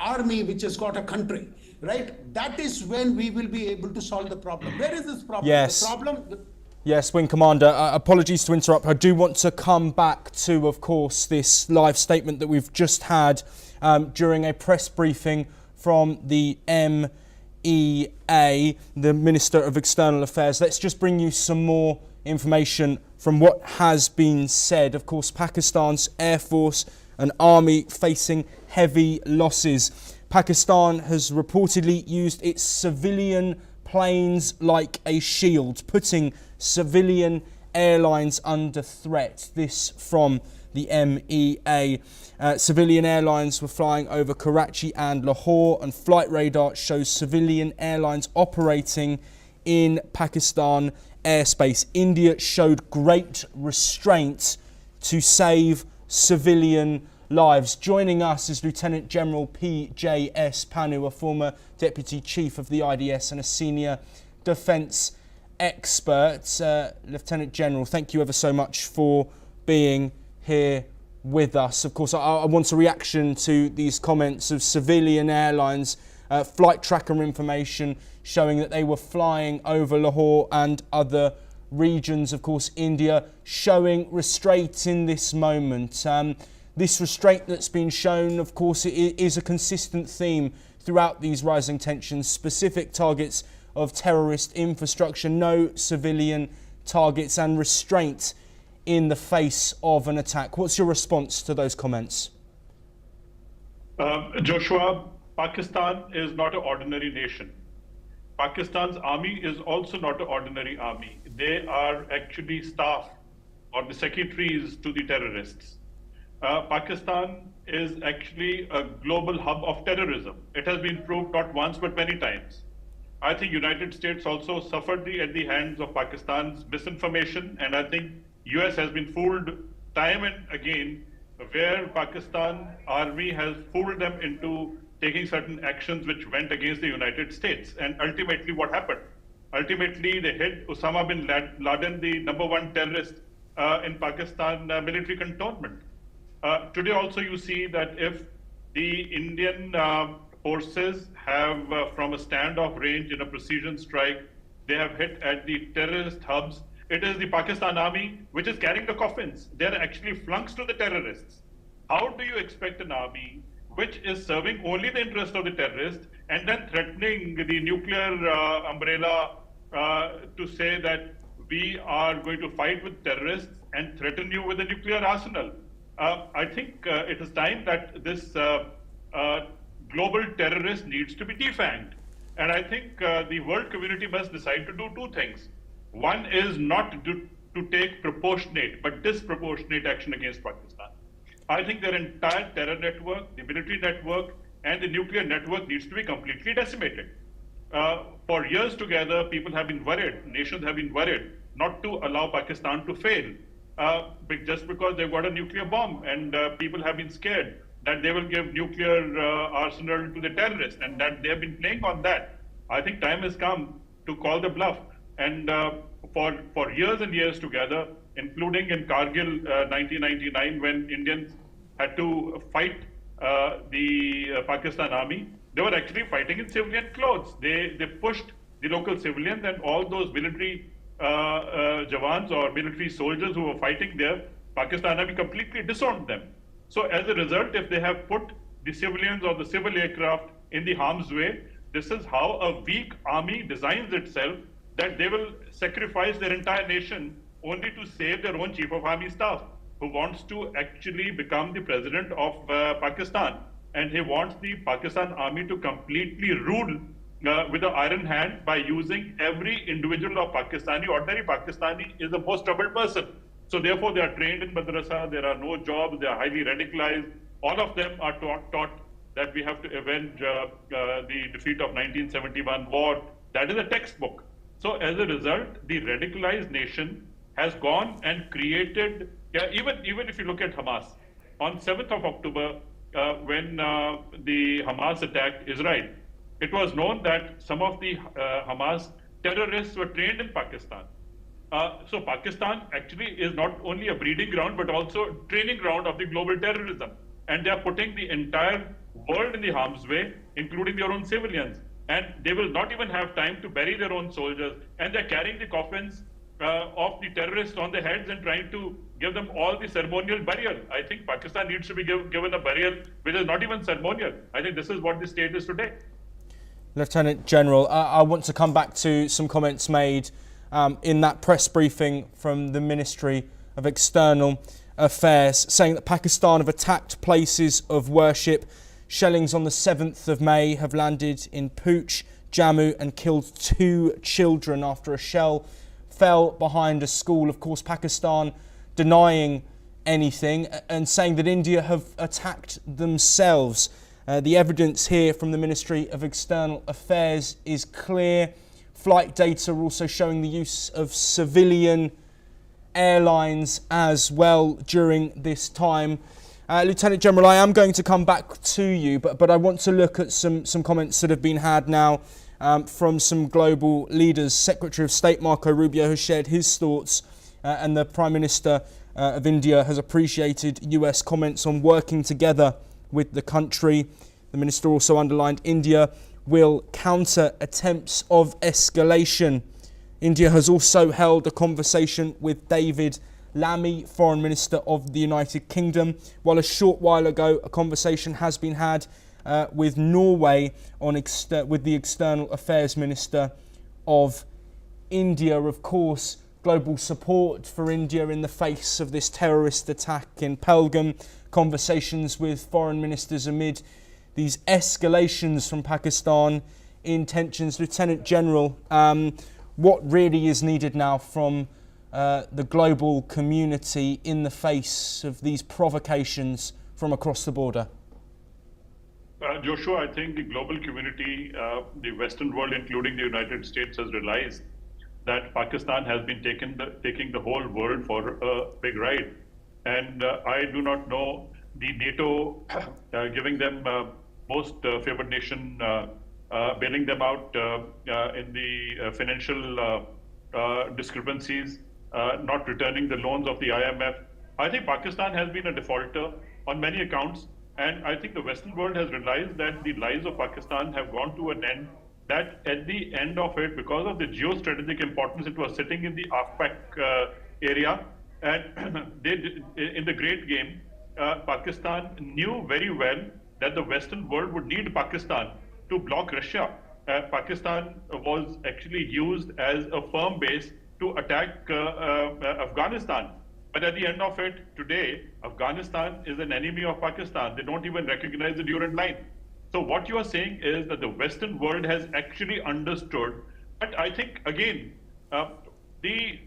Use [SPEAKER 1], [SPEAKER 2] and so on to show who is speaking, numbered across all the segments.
[SPEAKER 1] army which has got a country, right? That is when we will be able to solve the problem. Where is this problem?
[SPEAKER 2] Yes.
[SPEAKER 1] The problem...
[SPEAKER 2] Yes, Wing Commander, apologies to interrupt. I do want to come back to, of course, this live statement that we've just had during a press briefing from the MEA, the Minister of External Affairs. Let's just bring you some more information from what has been said. Of course, Pakistan's Air Force and Army facing heavy losses. Pakistan has reportedly used its civilian planes like a shield, putting civilian airlines under threat. This from the MEA. Civilian airlines were flying over Karachi and Lahore, and flight radar shows civilian airlines operating in Pakistan airspace. India showed great restraint to save civilian lives. Joining us is Lieutenant General P.J.S. Panu, a former Deputy Chief of the IDS and a senior defence expert. Lieutenant General, thank you ever so much for being here with us. Of course, I want a reaction to these comments of civilian airlines, flight tracker information showing that they were flying over Lahore and other regions. Of course, India showing restraint in this moment. This restraint that's been shown, of course, is a consistent theme throughout these rising tensions. Specific targets of terrorist infrastructure, no civilian targets, and restraint in the face of an attack. What's your response to those comments?
[SPEAKER 3] Joshua, Pakistan is not an ordinary nation. Pakistan's army is also not an ordinary army. They are actually staff or the secretaries to the terrorists. Pakistan is actually a global hub of terrorism. It has been proved not once but many times. I think United States also suffered at the hands of Pakistan's misinformation, and I think US has been fooled time and again, where Pakistan army has fooled them into taking certain actions which went against the United States. And ultimately what happened? Ultimately they hit Osama bin Laden, the #1 terrorist in Pakistan military cantonment. Today also you see that if the Indian forces have from a standoff range in a precision strike, they have hit at the terrorist hubs. It is the Pakistan army which is carrying the coffins. They're actually flunks to the terrorists. How do you expect an army which is serving only the interest of the terrorists and then threatening the nuclear umbrella to say that we are going to fight with terrorists and threaten you with a nuclear arsenal? I think it is time that this global terrorist needs to be defanged. And I think the world community must decide to do two things. One is not to take proportionate but disproportionate action against Pakistan. I think their entire terror network, the military network, and the nuclear network needs to be completely decimated. For years together, people have been worried, nations have been worried not to allow Pakistan to fail. Just because they've got a nuclear bomb, and people have been scared that they will give nuclear arsenal to the terrorists, and that they have been playing on that. I think time has come to call the bluff. And for years and years together, including in Kargil 1999, when Indians had to fight the Pakistan army, they were actually fighting in civilian clothes. They pushed the local civilians, and all those military Jawans or military soldiers who were fighting there, Pakistan army completely disowned them. So as a result, if they have put the civilians or the civil aircraft in the harm's way, this is how a weak army designs itself, that they will sacrifice their entire nation only to save their own chief of army staff, who wants to actually become the president of Pakistan. And he wants the Pakistan army to completely rule with an iron hand by using every individual of Pakistani. Ordinary Pakistani is the most troubled person. So therefore they are trained in madrasa, there are no jobs, they are highly radicalized. All of them are taught that we have to avenge the defeat of 1971 war. That is a textbook. So as a result, the radicalized nation has gone and created, even if you look at Hamas, on 7th of October, when the Hamas attacked Israel, it was known that some of the Hamas terrorists were trained in Pakistan. So Pakistan actually is not only a breeding ground, but also a training ground of the global terrorism. And they are putting the entire world in the harm's way, including their own civilians. And they will not even have time to bury their own soldiers. And they're carrying the coffins of the terrorists on their heads and trying to give them all the ceremonial burial. I think Pakistan needs to be given a burial which is not even ceremonial. I think this is what the state is today.
[SPEAKER 2] Lieutenant General, I want to come back to some comments made in that press briefing from the Ministry of External Affairs, saying that Pakistan have attacked places of worship. Shellings on the 7th of May have landed in Pooch, Jammu, and killed 2 children after a shell fell behind a school. Of course, Pakistan denying anything and saying that India have attacked themselves. The evidence here from the Ministry of External Affairs is clear. Flight data are also showing the use of civilian airlines as well during this time. Lieutenant General, I am going to come back to you, but I want to look at some comments that have been had now from some global leaders. Secretary of State Marco Rubio has shared his thoughts and the Prime Minister of India has appreciated US comments on working together with the country. The minister also underlined India will counter attempts of escalation. India has also held a conversation with David Lammy, Foreign Minister of the United Kingdom, while a short while ago a conversation has been had with Norway with the External Affairs Minister of India. Of course, global support for India in the face of this terrorist attack in Pelgam, conversations with foreign ministers amid these escalations from Pakistan in tensions. Lieutenant General, what really is needed now from the global community in the face of these provocations from across the border?
[SPEAKER 3] Joshua, I think the global community, the Western world, including the United States, has realized that Pakistan has been taking the whole world for a big ride. And I do not know the NATO giving them most favored nation, bailing them out in the financial discrepancies, not returning the loans of the IMF. I think Pakistan has been a defaulter on many accounts. And I think the Western world has realized that the lives of Pakistan have gone to an end, that at the end of it, because of the geostrategic importance, it was sitting in the AFPAC area. And in the great game, Pakistan knew very well that the Western world would need Pakistan to block Russia. Pakistan was actually used as a firm base to attack Afghanistan. But at the end of it, today, Afghanistan is an enemy of Pakistan. They don't even recognize the Durand line. So what you are saying is that the Western world has actually understood. But I think, again, the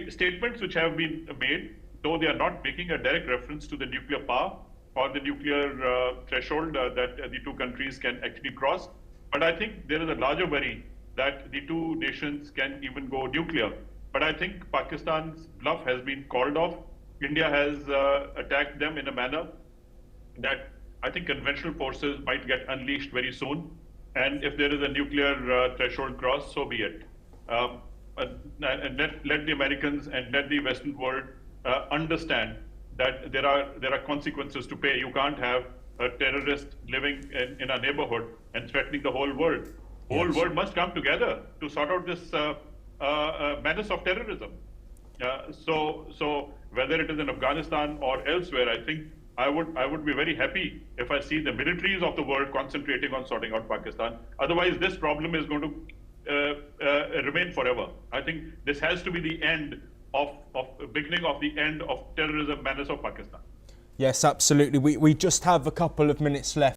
[SPEAKER 3] statements which have been made, though they are not making a direct reference to the nuclear power or the nuclear threshold that the two countries can actually cross, but I think there is a larger worry that the two nations can even go nuclear. But I think Pakistan's bluff has been called off. India has attacked them in a manner that I think conventional forces might get unleashed very soon. And if there is a nuclear threshold cross, so be it. And let the Americans and let the Western world understand that there are consequences to pay. You can't have a terrorist living in a neighborhood and threatening the whole world. The whole world must come together to sort out this menace of terrorism. So whether it is in Afghanistan or elsewhere, I think I would be very happy if I see the militaries of the world concentrating on sorting out Pakistan. Otherwise, this problem is going to remain forever. I think this has to be the end of beginning of the end of terrorism menace of Pakistan.
[SPEAKER 2] Yes, absolutely. We just have a couple of minutes left.